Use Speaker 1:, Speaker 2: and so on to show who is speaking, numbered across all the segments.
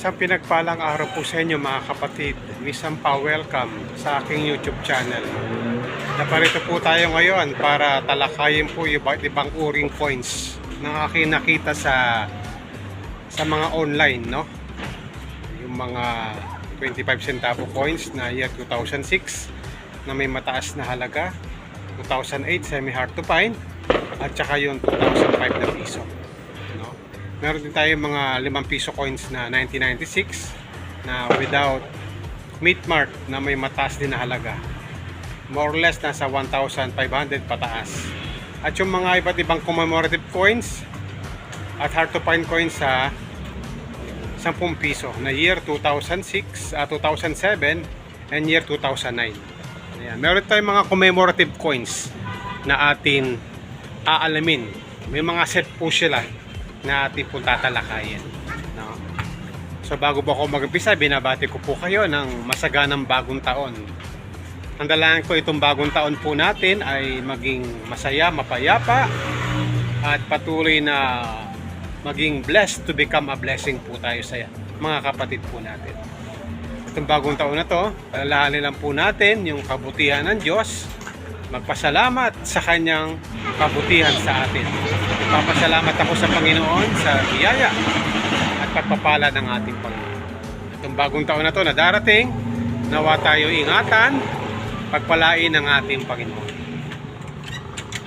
Speaker 1: Isang pinagpalang araw po sa inyo mga kapatid. Isang welcome sa aking YouTube channel. Naparito po tayo ngayon para talakayin po yung ibang uring coins na aking nakita sa mga online, no? Yung mga 25 centavo coins na year 2006 na may mataas na halaga, 2008 semi hard to find, at saka yung 2005 na piso. Meron din tayo mga 5 piso coins na 1996 na without meat mark na may mataas din na halaga. More or less nasa 1,500 pataas. At yung mga iba't ibang commemorative coins at hard to find coins sa 10 piso na year 2006, 2007 and year 2009. Ayan. Meron tayong mga commemorative coins na atin aalamin. May mga set po sila na ating po tatalakayin, no? So bago po ako mag-umpisa, binabati ko po kayo ng masaganang bagong taon. Ang dalangin ko itong bagong taon po natin ay maging masaya, mapayapa, at patuloy na maging blessed to become a blessing po tayo sa mga kapatid po natin. Itong bagong taon na to, alalahanin lang po natin yung kabutihan ng Diyos, magpasalamat sa kanyang kabutihan sa atin. Papasalamat ako sa Panginoon sa biyaya at pagpapala ng ating Panginoon. Itong bagong taon na to na darating, nawa tayo ingatan, pagpalain ng ating Panginoon.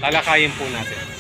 Speaker 1: Talakayin po natin.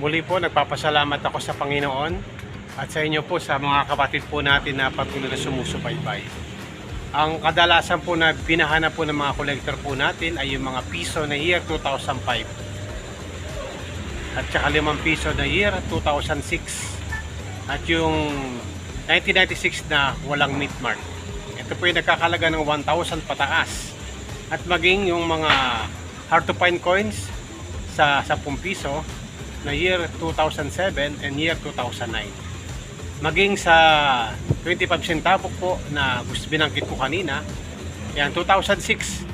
Speaker 1: Muli po, nagpapasalamat ako sa Panginoon at sa inyo po sa mga kapatid po natin na patuloy na sumusubaybay. Ang kadalasan po na pinahanap po ng mga collector po natin ay yung mga piso na year 2005. at saka 5 piso na year 2006 at yung 1996 na walang meat mark. Ito po yung nagkakalaga ng 1,000 pataas. At maging yung mga hard to find coins sa 10 piso na year 2007 and year 2009. Maging sa 25 centavo po na gusto binanggit ko kanina, yan 2006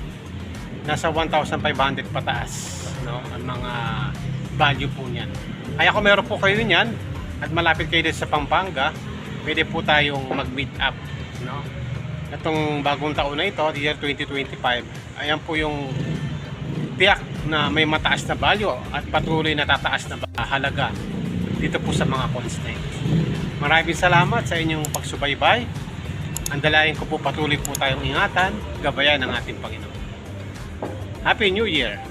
Speaker 1: nasa 1,500 pataas, no, ang mga value po niyan. Kaya kung meron po kayo niyan at malapit kayo din sa Pampanga, pwede po tayong mag-meet up, no. Itong bagong taon na ito, the year 2025, ayan po yung tiyak na may mataas na value at patuloy na tataas na halaga dito po sa mga coins na ito. Maraming salamat sa inyong pagsubaybay. Andalayan ko po patuloy po tayong ingatan, gabayan ng ating Panginoon. Happy New Year!